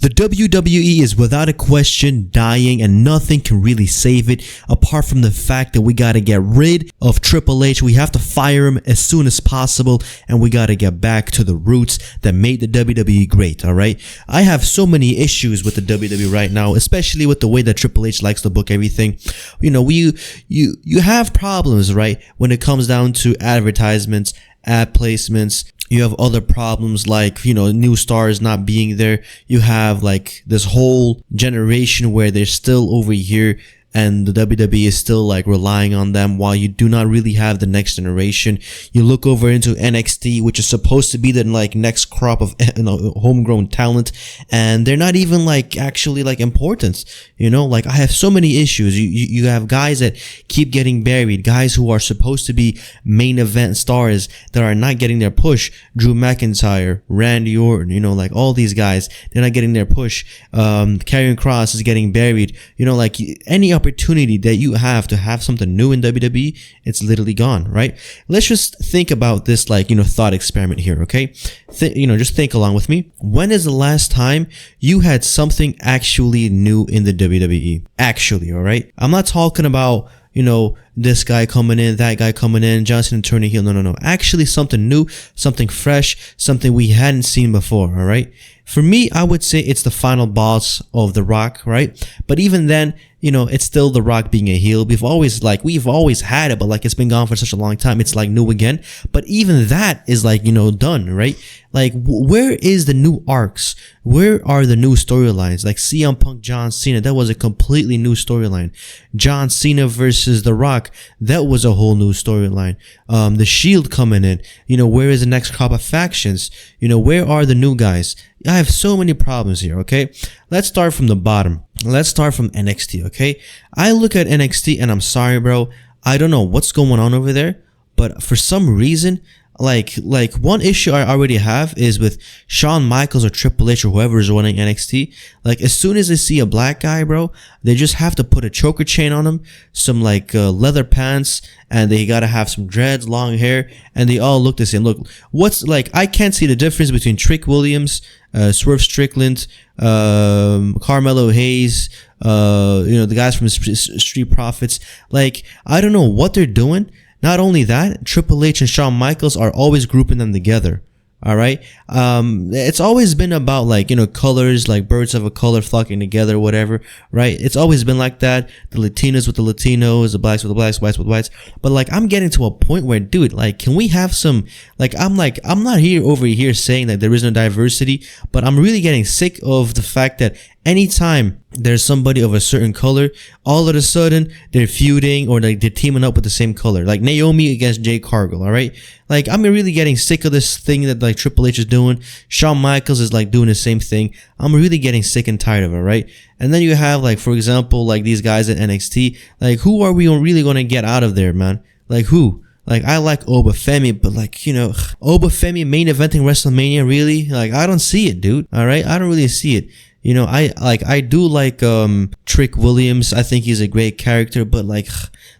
The WWE is without a question dying, and nothing can really save it apart from the fact that we gotta get rid of Triple H. We have to fire him as soon as possible, and we gotta get back to the roots that made the WWE great, alright? I have so many issues with the WWE right now, especially with the way that Triple H likes to book everything. You know, you have problems, right, when it comes down to advertisements, ad placements. You have other problems like, you know, new stars not being there. You have like this whole generation where they're still over here and the WWE is still like relying on them while you do not really have the next generation. You look over into NXT, which is supposed to be the like next crop of, you know, homegrown talent, and they're not even like actually like important. You know, like I have so many issues. You have guys that keep getting buried, guys who are supposed to be main event stars that are not getting their push. Drew McIntyre, Randy Orton, you know, like all these guys, they're not getting their push. Karrion Kross is getting buried. You know, like any opportunity that you have to have something new in WWE, it's literally gone, right? Let's just think about this, like, you know, thought experiment here, okay? You know, just think along with me. When is the last time you had something actually new in the WWE? Actually, all right? I'm not talking about, you know, this guy coming in, that guy coming in, John Cena turning heel. No. Actually something new, something fresh, something we hadn't seen before, all right? For me, I would say it's the final boss of The Rock, right? But even then, you know, it's still The Rock being a heel. We've always had it, but like it's been gone for such a long time. It's like new again. But even that is like, you know, done, right? Like, where is the new arcs? Where are the new storylines? Like CM Punk, John Cena, that was a completely new storyline. John Cena versus The Rock, that was a whole new storyline. The Shield coming in, you know, where is the next crop of factions? You know, where are the new guys? I have so many problems here, okay? Let's start from the bottom. Let's start from NXT, okay? I look at NXT and I'm sorry, bro. I don't know what's going on over there, but for some reason, like one issue I already have is with Shawn Michaels or Triple H or whoever is running NXT. Like as soon as they see a black guy, bro, they just have to put a choker chain on him, some like leather pants, and they gotta have some dreads, long hair, and they all look the same. Look, what's like, I can't see the difference between Trick Williams, Swerve Strickland, Carmelo Hayes, you know, the guys from Street Profits. Like, I don't know what they're doing. Not only that, Triple H and Shawn Michaels are always grouping them together. All right. It's always been about like, you know, colors, like birds of a color flocking together, whatever, right? It's always been like that. The Latinos with the Latinos, the blacks with the blacks, whites with whites. But like, I'm getting to a point where, dude, like, can we have some, I'm not over here saying that there is no diversity, but I'm really getting sick of the fact that anytime there's somebody of a certain color, all of a sudden they're feuding or like they're teaming up with the same color, like Naomi against Jade Cargill. All right, like I'm really getting sick of this thing that like Triple H is doing. Shawn Michaels is like doing the same thing. I'm really getting sick and tired of it, right? And then you have like, for example, like these guys at NXT. Like, who are we really gonna get out of there, man? Like who? Like, I like Obafemi, but like, you know, Obafemi main eventing WrestleMania, really? Like, I don't see it, dude. All right, I don't really see it. You know, I do like Trick Williams. I think he's a great character, but like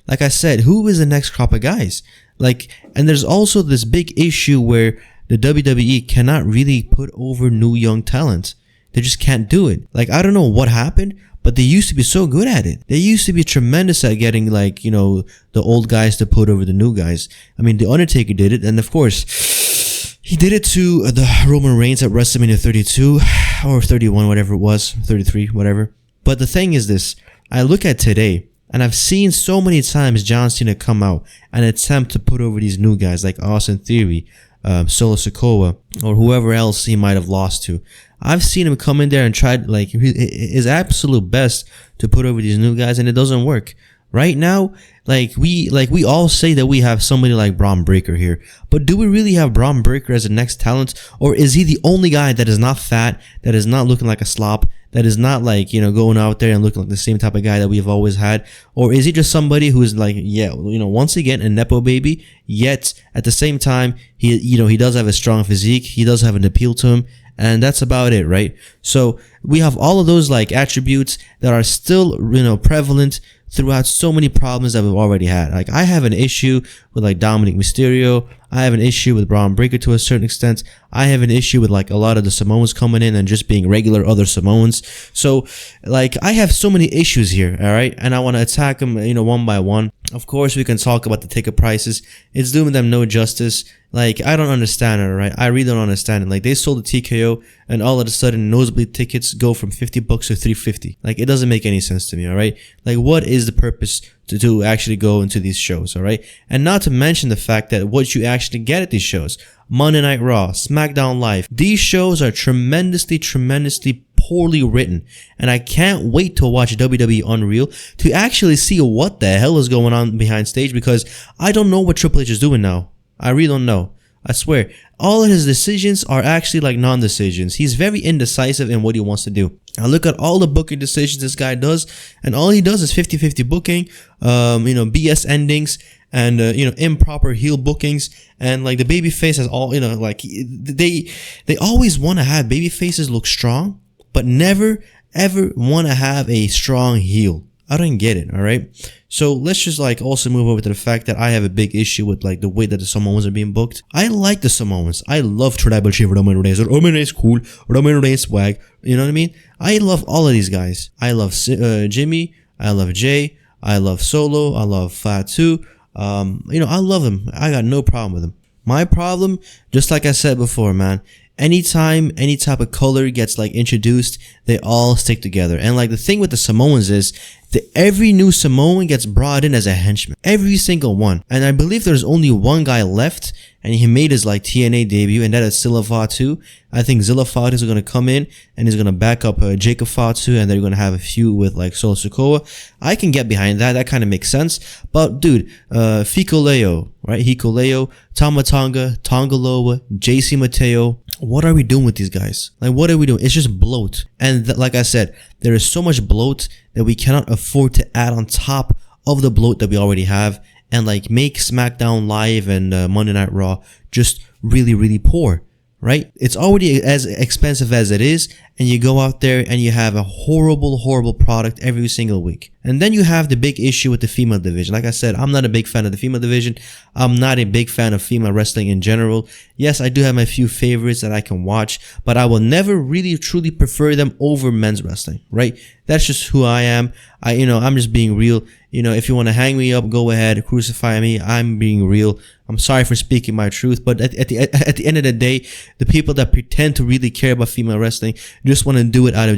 I said, who is the next crop of guys? Like, and there's also this big issue where the WWE cannot really put over new young talent. They just can't do it. Like, I don't know what happened, but they used to be so good at it. They used to be tremendous at getting like, you know, the old guys to put over the new guys. I mean, The Undertaker did it, and of course, he did it to the Roman Reigns at WrestleMania 32 or 31, whatever it was, 33, whatever. But the thing is this, I look at today and I've seen so many times John Cena come out and attempt to put over these new guys like Austin Theory, Solo Sikoa, or whoever else he might have lost to. I've seen him come in there and try like his absolute best to put over these new guys, and it doesn't work. Right now, we all say that we have somebody like Braun Breaker here, but do we really have Braun Breaker as the next talent, or is he the only guy that is not fat, that is not looking like a slop, that is not like, you know, going out there and looking like the same type of guy that we've always had, or is he just somebody who's like, yeah, you know, once again a nepo baby, yet at the same time he does have a strong physique, he does have an appeal to him, and that's about it, right? So we have all of those like attributes that are still, you know, prevalent throughout so many problems that we've already had. Like, I have an issue with like Dominic Mysterio. I have an issue with Braun Breaker to a certain extent. I have an issue with like a lot of the Samoans coming in and just being regular other Samoans. So like, I have so many issues here, all right? And I want to attack them, one by one. Of course, we can talk about the ticket prices. It's doing them no justice. Like, I don't understand it, alright? I really don't understand it. Like, they sold the TKO and all of a sudden nosebleed tickets go from $50 to $350. Like, it doesn't make any sense to me, alright? Like, what is the purpose to actually go into these shows, alright? And not to mention the fact that what you actually get at these shows, Monday Night Raw, SmackDown Live, these shows are tremendously poorly written, and I can't wait to watch WWE Unreal to actually see what the hell is going on behind stage, because I don't know what Triple H is doing now. I really don't know. I swear, all of his decisions are actually like non-decisions. He's very indecisive in what he wants to do. I look at all the booking decisions this guy does, and all he does is 50-50 booking, BS endings, and improper heel bookings, and like the babyface has all, like they always want to have babyfaces look strong, but never ever want to have a strong heel. I don't get it, alright? So let's just like also move over to the fact that I have a big issue with like the way that the Samoans are being booked. I like the Samoans. I love Tribal Chief Roman Reigns. Roman Reigns cool. Roman Reigns swag. You know what I mean? I love all of these guys. I love Jimmy. I love Jay. I love Solo. I love Fatu. I love them. I got no problem with them. My problem, just like I said before, man, anytime any type of color gets like introduced, they all stick together. And like the thing with the Samoans is that every new Samoan gets brought in as a henchman. Every single one. And I believe there's only one guy left, and he made his like TNA debut, and that is Zilla Fatu. I think Zilla Fatu is going to come in and he's going to back up Jacob Fatu, and they're going to have a feud with like Solo Sikoa. I can get behind that. That kind of makes sense. But dude, Fikoleo, right? Hikuleo, Tama Tonga, Tongaloa, JC Mateo. What are we doing with these guys? Like, what are we doing? It's just bloat. And like I said, there is so much bloat that we cannot afford to add on top of the bloat that we already have, and like make SmackDown Live and Monday Night Raw just really poor, right? It's already as expensive as it is, and you go out there and you have a horrible product every single week. And then you have the big issue with the female division. Like I said, I'm not a big fan of the female division. I'm not a big fan of female wrestling in general. Yes, I do have my few favorites that I can watch, but I will never really truly prefer them over men's wrestling, right? That's just who I am. I'm just being real. If you want to hang me up, go ahead, crucify me. I'm being real. I'm sorry for speaking my truth, but at the end of the day, the people that pretend to really care about female wrestling just want to do it out of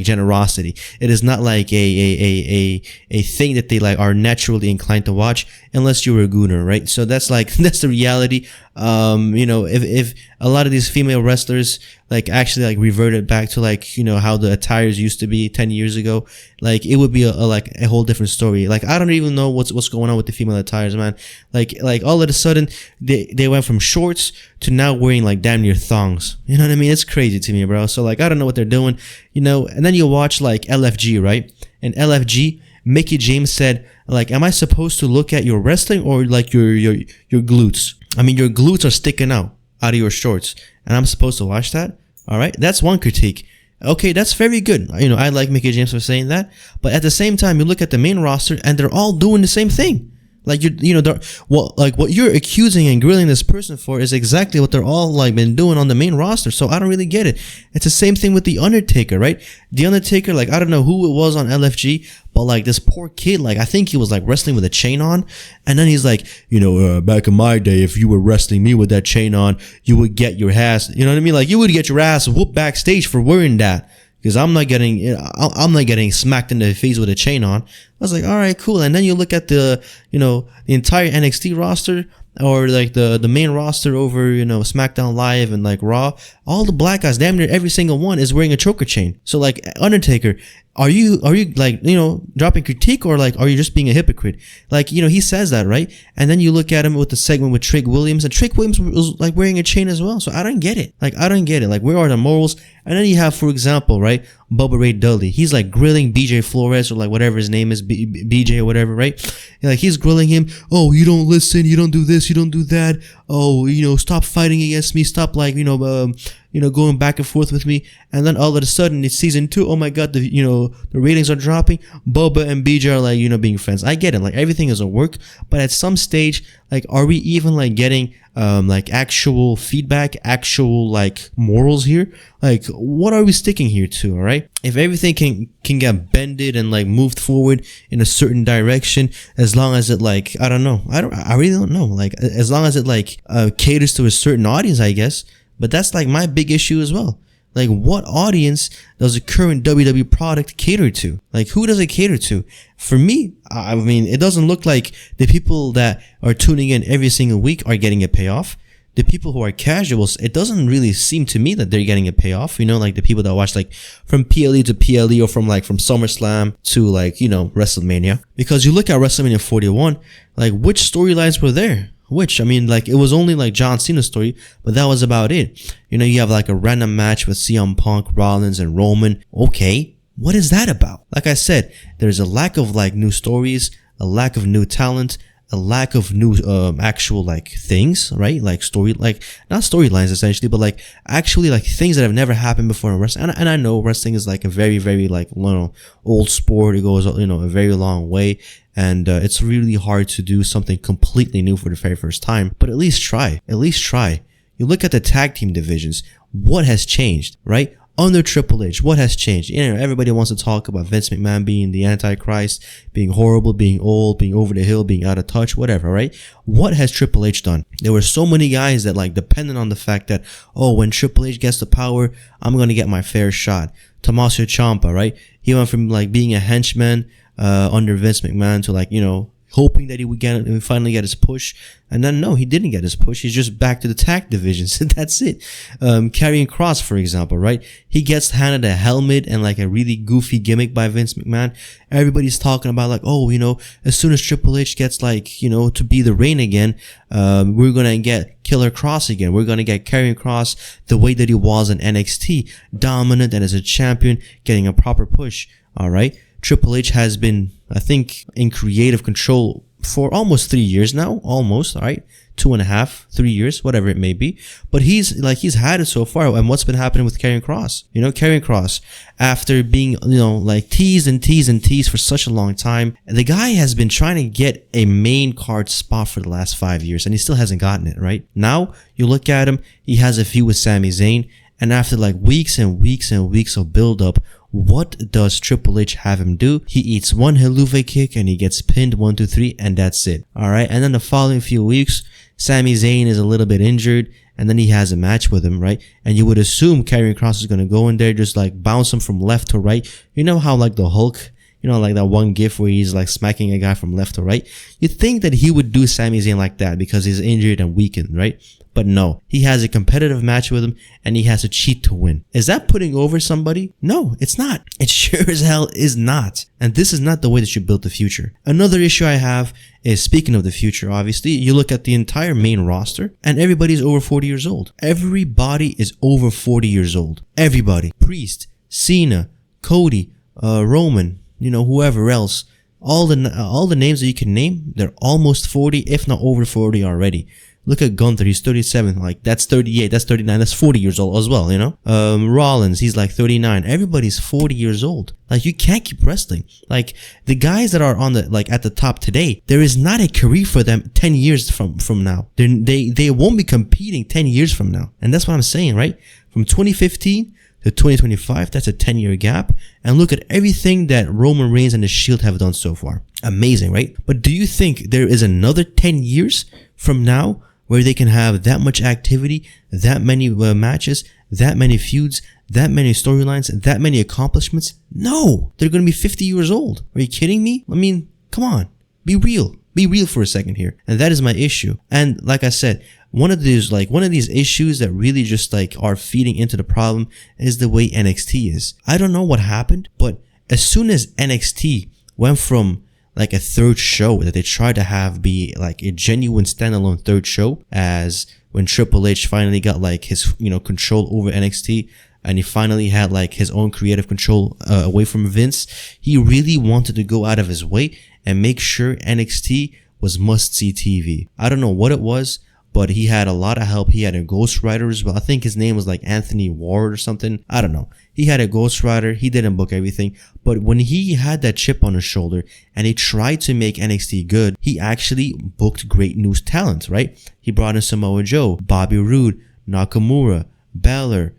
generosity. It is not like a thing that they like are naturally inclined to watch, unless you're a gooner, right? So that's the reality. If a lot of these female wrestlers like actually like reverted back to like how the attires used to be 10 years ago, like it would be a whole different story. Like, I don't even know what's going on with the female attires, man. Like all of a sudden they went from shorts to now wearing like damn near thongs. You know what I mean? It's crazy to me, bro. So like, I don't know what they're doing, and then you watch like LFG, right? And LFG, Mickey James said, like, am I supposed to look at your wrestling or like your glutes? I mean, your glutes are sticking out of your shorts, and I'm supposed to watch that? All right, that's one critique. Okay, that's very good. I like Mickey James for saying that, but at the same time, you look at the main roster, and they're all doing the same thing. Like, what you're accusing and grilling this person for is exactly what they're all like been doing on the main roster. So I don't really get it. It's the same thing with The Undertaker, right? The Undertaker, like, I don't know who it was on LFG, but like this poor kid, like I think he was like wrestling with a chain on, and then he's like, back in my day, if you were wrestling me with that chain on, you would get your ass, you know what I mean? Like, you would get your ass whooped backstage for wearing that. Because I'm not getting smacked in the face with a chain on. I was like, all right, cool. And then you look at the entire NXT roster, or like the main roster over, SmackDown Live and like Raw. All the black guys, damn near every single one is wearing a choker chain. So like, Undertaker, are you like, dropping critique, or like, are you just being a hypocrite? Like, he says that, right? And then you look at him with the segment with Trick Williams, and Trick Williams was like wearing a chain as well. So I don't get it. Like, where are the morals? And then you have, for example, right, Bubba Ray Dudley. He's like grilling BJ Flores, or like whatever his name is, BJ or whatever, right? Like, he's grilling him. Oh, you don't listen. You don't do this. You don't do that. Oh, stop fighting against me. Stop like, going back and forth with me. And then all of a sudden it's season 2. Oh my god, the ratings are dropping. Bubba and BJ are like, being friends. I get it. Like, everything is a work, but at some stage, like, are we even like getting like actual feedback, actual like morals here? Like, what are we sticking here to? All right, if everything can get bended and like moved forward in a certain direction, as long as it like, I really don't know, like, as long as it like caters to a certain audience, I guess. But that's like my big issue as well. Like, what audience does the current WWE product cater to? Like, who does it cater to? For me, I mean, it doesn't look like the people that are tuning in every single week are getting a payoff. The people who are casuals, it doesn't really seem to me that they're getting a payoff. Like the people that watch like from PLE to PLE, or from SummerSlam to like, WrestleMania. Because you look at WrestleMania 41, like, which storylines were there? Which, I mean, like, it was only like John Cena's story, but that was about it. You have like a random match with CM Punk, Rollins, and Roman. Okay, what is that about? Like I said, there's a lack of like new stories, a lack of new talent, a lack of new actual like things, right? Like not storylines essentially, but like actually like things that have never happened before in wrestling. And I know wrestling is like a very, very like old sport. It goes a very long way. And it's really hard to do something completely new for the very first time. But at least try. You look at the tag team divisions. What has changed, right? Under Triple H, what has changed? Everybody wants to talk about Vince McMahon being the Antichrist, being horrible, being old, being over the hill, being out of touch, whatever, right? What has Triple H done? There were so many guys that like depended on the fact that, when Triple H gets the power, I'm going to get my fair shot. Tommaso Ciampa, right? He went from like being a henchman under Vince McMahon to like, hoping that he would finally get his push. And then no, he didn't get his push. He's just back to the tag divisions. That's it. Karrion Kross, for example, right? He gets handed a helmet and like a really goofy gimmick by Vince McMahon. Everybody's talking about like, as soon as Triple H gets like, to be the reign again, we're going to get Killer Kross again. We're going to get Karrion Kross the way that he was in NXT, dominant and as a champion, getting a proper push. All right. Triple H has been, I think, in creative control for almost 3 years now. Almost, all right? 2.5, 3 years, whatever it may be. But he's had it so far. And what's been happening with Karrion Kross? Karrion Kross, after being, like teased and teased and teased for such a long time, the guy has been trying to get a main card spot for the last 5 years, and he still hasn't gotten it, right? Now, you look at him, he has a feud with Sami Zayn, and after like weeks and weeks and weeks of build-up, what does Triple H have him do? He eats one Helluva Kick and he gets pinned 1, 2, 3, and that's it. Alright, and then the following few weeks, Sami Zayn is a little bit injured, and then he has a match with him, right? And you would assume Karrion Kross is going to go in there, just like bounce him from left to right. You know how like the Hulk, like that one gif where he's like smacking a guy from left to right? You'd think that he would do Sami Zayn like that because he's injured and weakened, right? But no, he has a competitive match with him and he has to cheat to win. Is that putting over somebody? No, it's not. It sure as hell is not. And this is not the way that you build the future. Another issue I have is, speaking of the future, obviously, you look at the entire main roster and everybody's over 40 years old. Everybody is over 40 years old. Everybody. Priest, Cena, Cody, Roman, whoever else. All the names that you can name, they're almost 40, if not over 40 already. Look at Gunther, he's 37, like that's 38, that's 39, that's 40 years old as well, Rollins, he's like 39. Everybody's 40 years old. Like, you can't keep wrestling. Like, the guys that are on the, like, at the top today, there is not a career for them 10 years from now. They won't be competing 10 years from now. And that's what I'm saying, right? From 2015 to 2025, that's a 10-year gap. And look at everything that Roman Reigns and the Shield have done so far. Amazing, right? But do you think there is another 10 years from now where they can have that much activity, that many matches, that many feuds, that many storylines, that many accomplishments? No, they're going to be 50 years old. Are you kidding me? I mean, come on, be real. Be real for a second here. And that is my issue. And like I said, one of these issues that really just like are feeding into the problem is the way NXT is. I don't know what happened, but as soon as NXT went from like a third show that they tried to have be like a genuine standalone third show, as when Triple H finally got like his, control over NXT, and he finally had like his own creative control away from Vince, he really wanted to go out of his way and make sure NXT was must-see TV. I don't know what it was, but he had a lot of help. He had a ghostwriter as well. I think his name was like Anthony Ward or something. I don't know. He had a ghostwriter. He didn't book everything. But when he had that chip on his shoulder and he tried to make NXT good, he actually booked great new talent, right? He brought in Samoa Joe, Bobby Roode, Nakamura, Balor,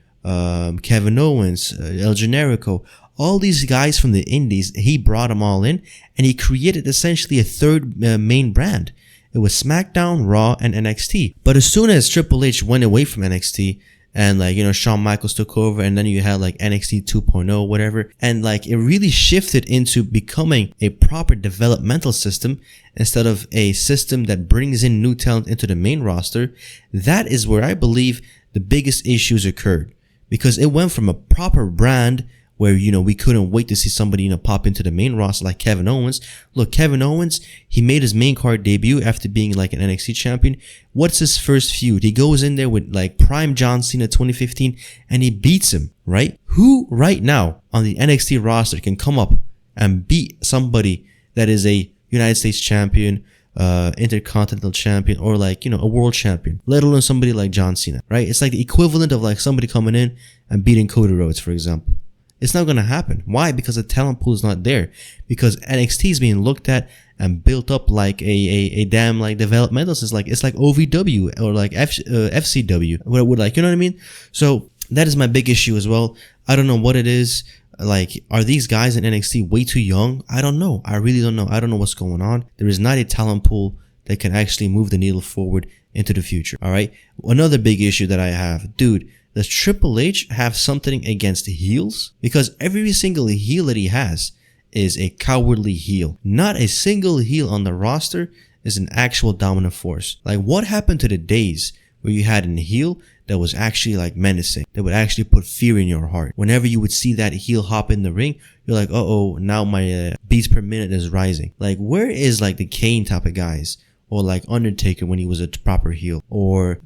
Kevin Owens, El Generico, all these guys from the indies. He brought them all in and he created essentially a third main brand. It was SmackDown, Raw, and NXT. But as soon as Triple H went away from NXT and like, you know, Shawn Michaels took over and then you had like NXT 2.0, whatever. And like it really shifted into becoming a proper developmental system instead of a system that brings in new talent into the main roster. That is where I believe the biggest issues occurred, because it went from a proper brand where, you know, we couldn't wait to see somebody, you know, pop into the main roster like Kevin Owens. Look, Kevin Owens, he made his main card debut after being like an NXT champion. What's his first feud? He goes in there with like prime John Cena 2015 and he beats him, right? Who right now on the NXT roster can come up and beat somebody that is a United States champion, intercontinental champion, or like, you know, a world champion, let alone somebody like John Cena, right? It's like the equivalent of like somebody coming in and beating Cody Rhodes, for example. It's not going to happen. Why? Because the talent pool is not there. Because NXT is being looked at and built up like a damn like developmental system. It's like OVW or like FCW. Would like, you know what I mean? So that is my big issue as well. I don't know what it is. Like, are these guys in NXT way too young? I don't know. I really don't know. I don't know what's going on. There is not a talent pool that can actually move the needle forward into the future. All right. Another big issue that I have, dude. Does Triple H have something against heels? Because every single heel that he has is a cowardly heel. Not a single heel on the roster is an actual dominant force. Like, what happened to the days where you had a heel that was actually like menacing, that would actually put fear in your heart? Whenever you would see that heel hop in the ring, you're like, uh-oh, now my beats per minute is rising. Like, where is like the Kane type of guys? Or like Undertaker when he was a proper heel. Or,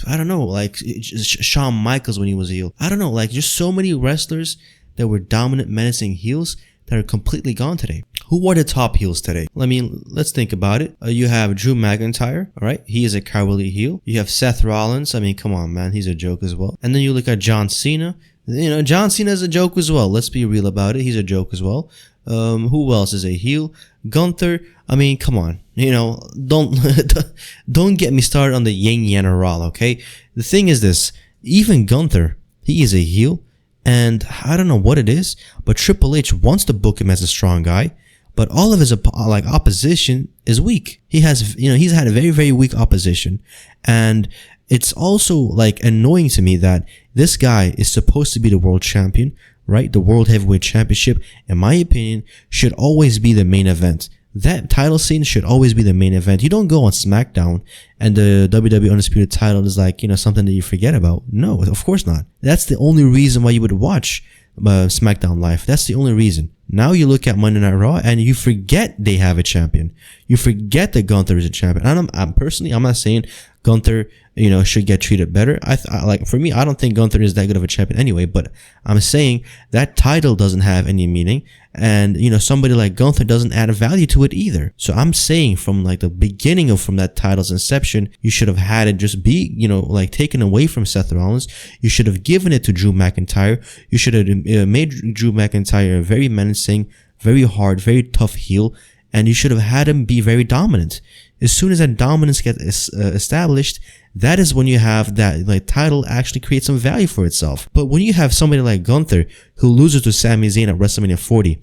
I don't know, like Shawn Michaels when he was a heel. I don't know, like just so many wrestlers that were dominant, menacing heels that are completely gone today. Who are the top heels today? I mean, let's think about it. You have Drew McIntyre, all right? He is a cowardly heel. You have Seth Rollins. I mean, come on, man. He's a joke as well. And then you look at John Cena. You know, John Cena is a joke as well. Let's be real about it. He's a joke as well. Who else is a heel? Gunther. I mean, come on. You know, don't get me started on the Yang General, okay? The thing is this. Even Gunther, he is a heel. And I don't know what it is, but Triple H wants to book him as a strong guy. But all of his opposition is weak. He has, you know, he's had a very, very weak opposition. And it's also like annoying to me that this guy is supposed to be the world champion, right? The World Heavyweight Championship, in my opinion, should always be the main event. That title scene should always be the main event. You don't go on SmackDown and the WWE Undisputed title is like, you know, something that you forget about. No, of course not. That's the only reason why you would watch SmackDown Live. That's the only reason. Now you look at Monday Night Raw and you forget they have a champion. You forget that Gunther is a champion. And I'm personally, I'm not saying Gunther, you know, should get treated better. Like, for me, I don't think Gunther is that good of a champion anyway, but I'm saying that title doesn't have any meaning. And, you know, somebody like Gunther doesn't add value to it either. So I'm saying from like the beginning of from that title's inception, you should have had it just be, you know, like taken away from Seth Rollins. You should have given it to Drew McIntyre. You should have made Drew McIntyre a very menacing, very hard, very tough heel. And you should have had him be very dominant. As soon as that dominance gets established, that is when you have that like title actually create some value for itself. But when you have somebody like Gunther who loses to Sami Zayn at WrestleMania 40,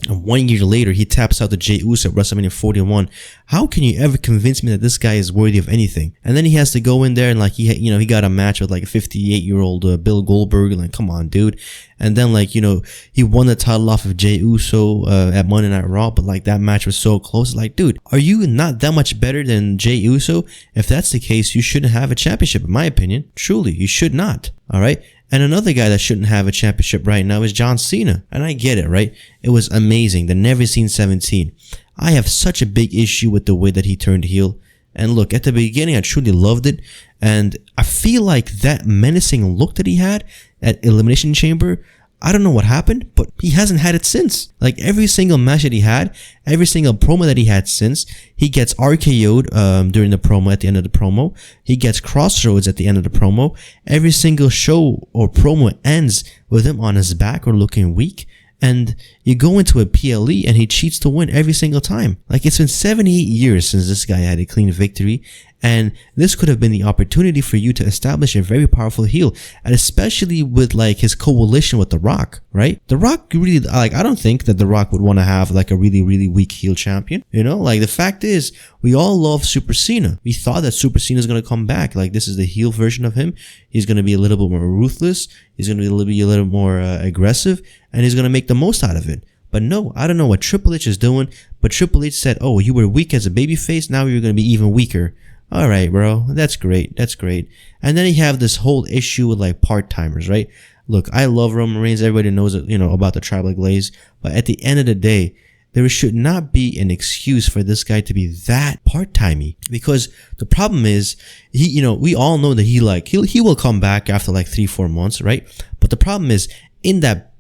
and 1 year later he taps out to Jey Uso at WrestleMania 41, how can you ever convince me that this guy is worthy of anything? And then he has to go in there and like he got a match with like a 58-year-old Bill Goldberg. Like, come on, dude. And then like, you know, he won the title off of Jey Uso at Monday Night Raw, but like that match was so close. Like, dude, are you not that much better than Jey Uso? If that's the case, you shouldn't have a championship, in my opinion. Truly, you should not. All right. And another guy that shouldn't have a championship right now is John Cena. And I get it, right? It was amazing. The Never Seen 17. I have such a big issue with the way that he turned heel. And look, at the beginning, I truly loved it. And I feel like that menacing look that he had at Elimination Chamber, I don't know what happened, but he hasn't had it since. Like every single match that he had, every single promo that he had since, he gets RKO'd during the promo at the end of the promo. He gets crossroads at the end of the promo. Every single show or promo ends with him on his back or looking weak. And you go into a PLE and he cheats to win every single time. Like it's been 78 years since this guy had a clean victory. And this could have been the opportunity for you to establish a very powerful heel. And especially with like his coalition with The Rock, right? The Rock really, like, I don't think that The Rock would want to have like a really, really weak heel champion. You know, like the fact is, we all love Super Cena. We thought that Super Cena is going to come back. Like this is the heel version of him. He's going to be a little bit more ruthless. He's going to be a little more aggressive, and he's going to make the most out of it. But no, I don't know what Triple H is doing, but Triple H said, oh, you were weak as a babyface, now you're going to be even weaker. Alright, bro, that's great, that's great. And then you have this whole issue with like part-timers, right? Look, I love Roman Reigns, everybody knows, you know, about the tribal glaze, but at the end of the day, there should not be an excuse for this guy to be that part-timey, because the problem is, he, you know, we all know that he will come back after like 3-4 months, right? But the problem is, in that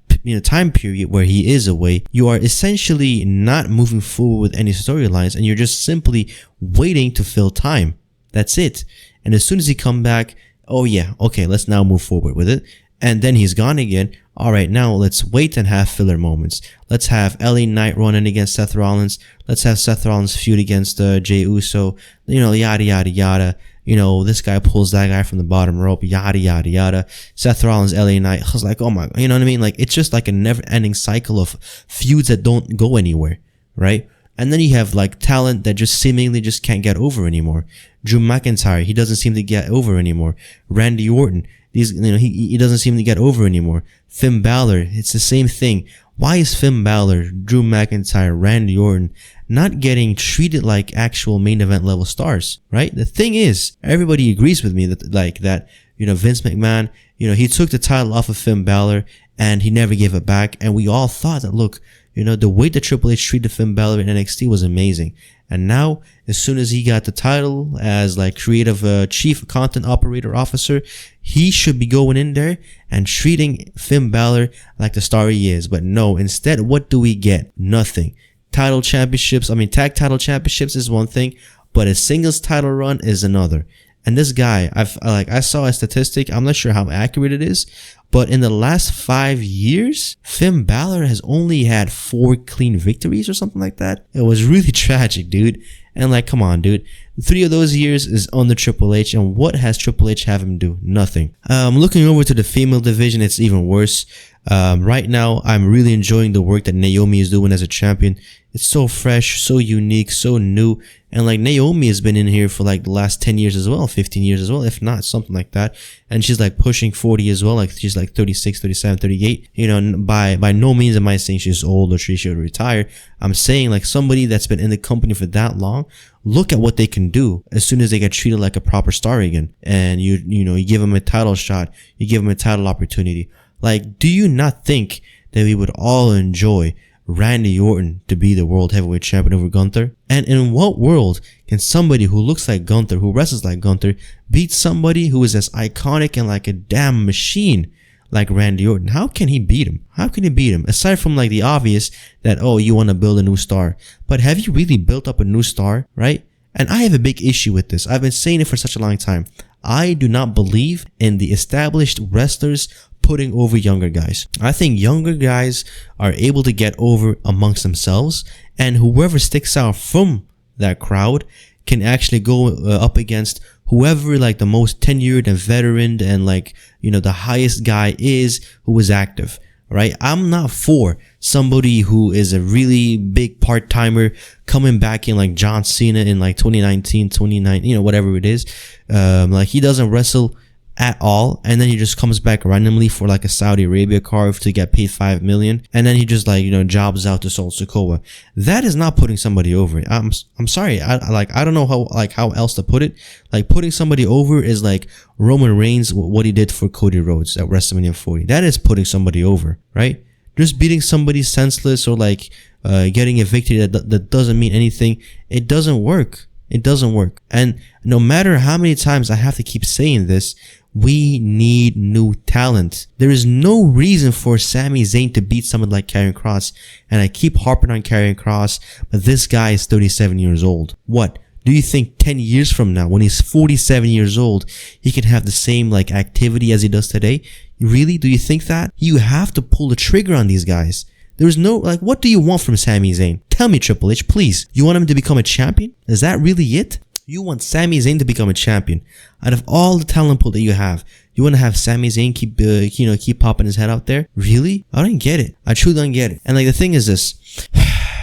time period where he is away, you are essentially not moving forward with any storylines, and you're just simply waiting to fill time. That's it. And as soon as he come back, oh yeah, okay, let's now move forward with it. And then he's gone again. All right, now let's wait and have filler moments. Let's have LA Knight running against Seth Rollins. Let's have Seth Rollins feud against Jey Uso. You know, yada yada yada. You know, this guy pulls that guy from the bottom rope, yada, yada, yada. Seth Rollins, LA Knight. I was like, oh my, you know what I mean? Like, it's just like a never-ending cycle of feuds that don't go anywhere, right? And then you have like talent that just seemingly just can't get over anymore. Drew McIntyre, he doesn't seem to get over anymore. Randy Orton, he doesn't seem to get over anymore. Finn Balor, it's the same thing. Why is Finn Balor, Drew McIntyre, Randy Orton not getting treated like actual main event level stars, right? The thing is, everybody agrees with me that Vince McMahon, he took the title off of Finn Balor and he never gave it back. And we all thought that, look, the way that Triple H treated Finn Balor in NXT was amazing. And now, as soon as he got the title as like creative chief content operator officer, he should be going in there and treating Finn Balor like the star he is. But no, instead, what do we get? Nothing. Tag title championships is one thing, but a singles title run is another. And this guy, I saw a statistic, I'm not sure how accurate it is, but in the last 5 years, Finn Balor has only had 4 clean victories or something like that. It was really tragic, dude. And like, come on, dude. 3 of those years is under Triple H, and what has Triple H have him do? Nothing. Looking over to the female division, it's even worse. Right now, I'm really enjoying the work that Naomi is doing as a champion. It's so fresh, so unique, so new. And like Naomi has been in here for like the last 10 years as well, 15 years as well, if not something like that. And she's like pushing 40 as well. Like she's like 36, 37, 38. By no means am I saying she's old or she should retire. I'm saying like somebody that's been in the company for that long, look at what they can do as soon as they get treated like a proper star again. And you give them a title shot, you give them a title opportunity. Like, do you not think that we would all enjoy Randy Orton to be the world heavyweight champion over Gunther? And in what world can somebody who looks like Gunther, who wrestles like Gunther, beat somebody who is as iconic and like a damn machine like Randy Orton? How can he beat him? How can he beat him? Aside from like the obvious that, oh, you want to build a new star. But have you really built up a new star, right? And I have a big issue with this. I've been saying it for such a long time. I do not believe in the established wrestlers putting over younger guys. I think younger guys are able to get over amongst themselves, and whoever sticks out from that crowd can actually go up against whoever like the most tenured and veteran and like, the highest guy is who is active. Right? I'm not for somebody who is a really big part-timer coming back in like John Cena in like 2019, whatever it is. Like he doesn't wrestle at all, and then he just comes back randomly for like a Saudi Arabia card to get paid $5 million, and then he just like jobs out to Sol Sikoa. That is not putting somebody over. I'm sorry, I don't know how else to put it. Like putting somebody over is like Roman Reigns, what he did for Cody Rhodes at WrestleMania 40. That is putting somebody over, right? Just beating somebody senseless or like getting a victory that doesn't mean anything. It doesn't work. It doesn't work. And no matter how many times I have to keep saying this, We need new talent. There is no reason for Sami Zayn to beat someone like Karrion Kross. And I keep harping on Karrion Kross, but this guy is 37 years old. What? Do you think 10 years from now, when he's 47 years old, he can have the same like activity as he does today? Really? Do you think that? You have to pull the trigger on these guys. There's no, like, what do you want from Sami Zayn? Tell me, Triple H, please. You want him to become a champion? Is that really it? You want Sami Zayn to become a champion. Out of all the talent pool that you have, you want to have Sami Zayn keep popping his head out there? Really? I don't get it. I truly don't get it. And like, the thing is this.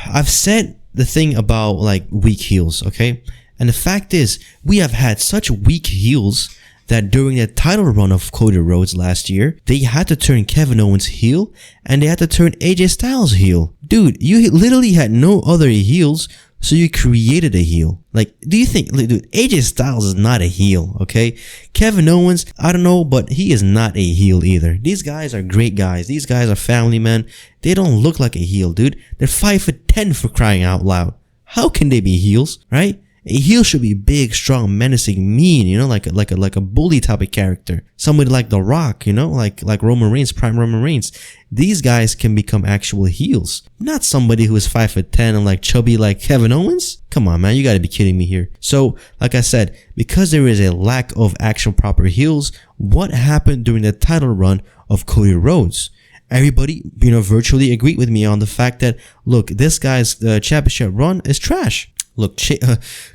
I've said the thing about like weak heels, okay? And the fact is, we have had such weak heels that during the title run of Cody Rhodes last year, they had to turn Kevin Owens heel and they had to turn AJ Styles heel. Dude, you literally had no other heels, so you created a heel. Like, do you think, dude, AJ Styles is not a heel, okay? Kevin Owens, I don't know, but he is not a heel either. These guys are great guys. These guys are family men. They don't look like a heel, dude. They're 5'10" for crying out loud. How can they be heels, right? A heel should be big, strong, menacing, mean, you know, like a bully type of character. Somebody like The Rock, you know, like Roman Reigns, prime Roman Reigns. These guys can become actual heels. Not somebody who is 5'10" and like chubby like Kevin Owens. Come on, man, you gotta be kidding me here. So, like I said, because there is a lack of actual proper heels, what happened during the title run of Cody Rhodes? Everybody, you know, virtually agreed with me on the fact that, look, this guy's championship run is trash. Look,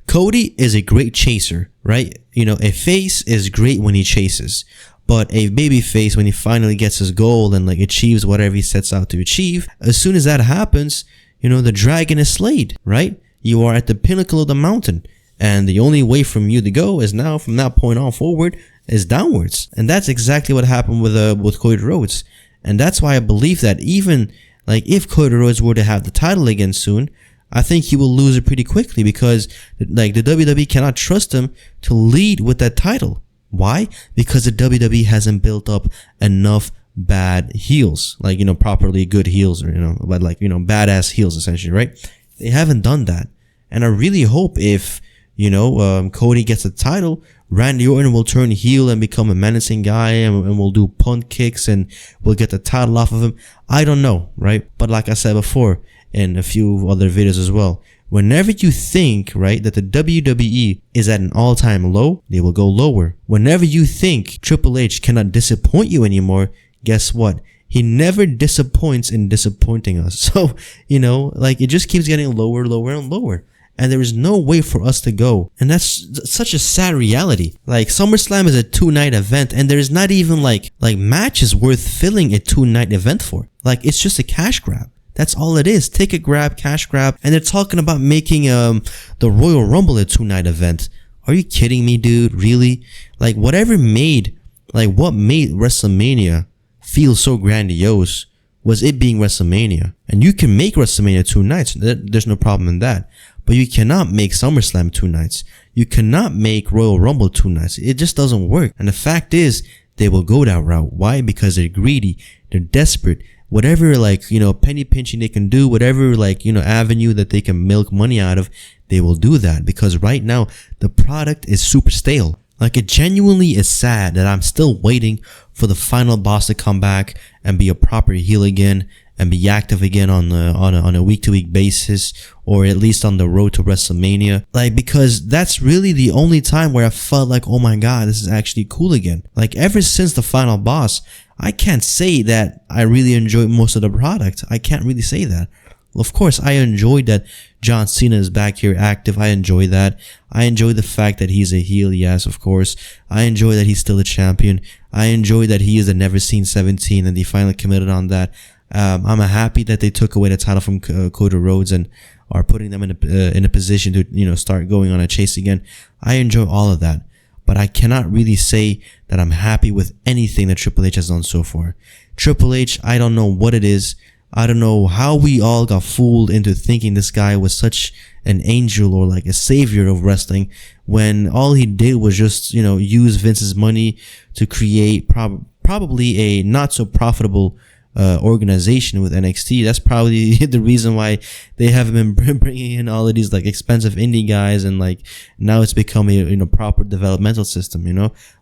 Cody is a great chaser, right? You know, a face is great when he chases, but a baby face, when he finally gets his goal and like achieves whatever he sets out to achieve, as soon as that happens, you know, the dragon is slayed, right? You are at the pinnacle of the mountain, and the only way from you to go is now, from that point on forward, is downwards. And that's exactly what happened with Cody Rhodes. And that's why I believe that even like if Cody Rhodes were to have the title again soon, I think he will lose it pretty quickly, because like the WWE cannot trust him to lead with that title. Why? Because the WWE hasn't built up enough bad heels, like, you know, properly good heels, or, you know, but like, you know, badass heels essentially, right? They haven't done that. And I really hope if, you know, Cody gets a title, Randy Orton will turn heel and become a menacing guy, and will do punt kicks and we'll get the title off of him. I don't know, right? But like I said before, in a few other videos as well, whenever you think, right, that the WWE is at an all-time low, they will go lower. Whenever you think Triple H cannot disappoint you anymore, guess what? He never disappoints in disappointing us. So, you know, like, it just keeps getting lower, lower, and lower. And there is no way for us to go. And that's such a sad reality. Like, SummerSlam is a 2-night event, and there's not even like matches worth filling a 2-night event for. Like, it's just a cash grab. That's all it is. Ticket grab, cash grab. And they're talking about making the Royal Rumble a 2-night event. Are you kidding me, dude? Really? Like, what made WrestleMania feel so grandiose was it being WrestleMania. And you can make WrestleMania 2 nights. There's no problem in that. But you cannot make SummerSlam 2 nights. You cannot make Royal Rumble 2 nights. It just doesn't work. And the fact is, they will go that route. Why? Because they're greedy. They're desperate. Whatever, like, you know, penny pinching they can do, whatever, like, you know, avenue that they can milk money out of, they will do that. Because right now, the product is super stale. Like, it genuinely is sad that I'm still waiting for the final boss to come back and be a proper heel again and be active again on a week-to-week basis, or at least on the road to WrestleMania. Like, because that's really the only time where I felt like, oh my god, this is actually cool again. Like, ever since the final boss, I can't say that I really enjoyed most of the product. I can't really say that. Of course, I enjoyed that John Cena is back here active. I enjoy that. I enjoy the fact that he's a heel, yes, of course. I enjoy that he's still a champion. I enjoy that he is a never seen 17 and they finally committed on that. I'm happy that they took away the title from Cody Rhodes and are putting them in a position to, you know, start going on a chase again. I enjoy all of that. But I cannot really say that I'm happy with anything that Triple H has done so far. Triple H, I don't know what it is. I don't know how we all got fooled into thinking this guy was such an angel or like a savior of wrestling, when all he did was just, you know, use Vince's money to create probably a not so profitable organization with NXT. That's probably the reason why they haven't been bringing in all of these like expensive indie guys, and like now it's become a proper developmental system.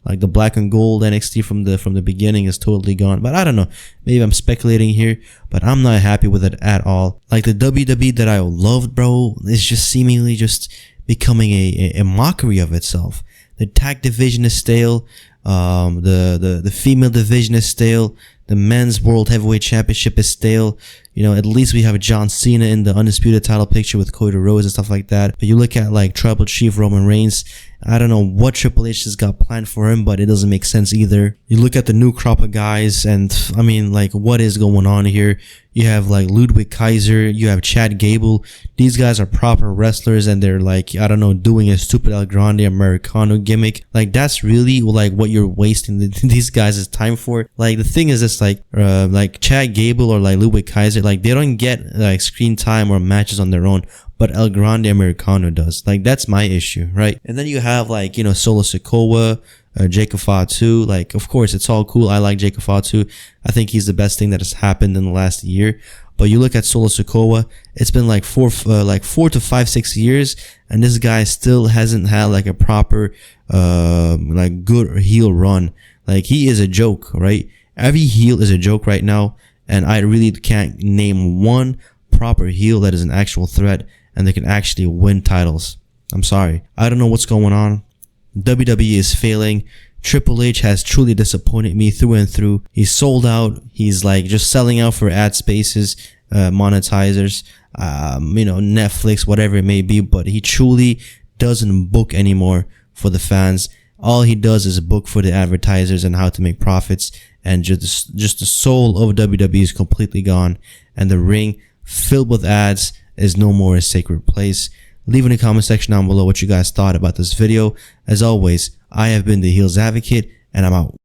Like the black and gold NXT from the beginning is totally gone. But I don't know, maybe I'm speculating here, but I'm not happy with it at all. Like the WWE that I loved, bro, is just seemingly just becoming a mockery of itself. The tag division is stale. The female division is stale. The men's world heavyweight championship is stale. At least we have John Cena in the undisputed title picture with Cody Rhodes and stuff like that. But you look at like Tribal Chief Roman Reigns, I don't know what Triple H has got planned for him, but it doesn't make sense either. You look at the new crop of guys, and I mean, like, what is going on here? You have like Ludwig Kaiser, you have Chad Gable. These guys are proper wrestlers, and they're like, I don't know, doing a stupid El Grande Americano gimmick. Like, that's really like what you're wasting these guys' time for. Like, the thing is this, like Chad Gable or like Ludwig Kaiser, like they don't get like screen time or matches on their own, but El Grande Americano does. Like, that's my issue, right? And then you have like, Solo Sikoa, Jacob Fatu. Like, of course, it's all cool. I like Jacob Fatu. I think he's the best thing that has happened in the last year. But you look at Solo Sikoa, it's been like 4 to 5, 6 years, and this guy still hasn't had like a proper, like good heel run. Like, he is a joke, right? Every heel is a joke right now, and I really can't name one proper heel that is an actual threat and they can actually win titles. I'm sorry. I don't know what's going on. WWE is failing. Triple H has truly disappointed me through and through. He's sold out. He's like just selling out for ad spaces, monetizers, Netflix, whatever it may be, but he truly doesn't book anymore for the fans. All he does is book for the advertisers and how to make profits, and just the soul of WWE is completely gone, and the ring filled with ads is no more a sacred place. Leave in the comment section down below what you guys thought about this video. As always, I have been the Heels Advocate, and I'm out.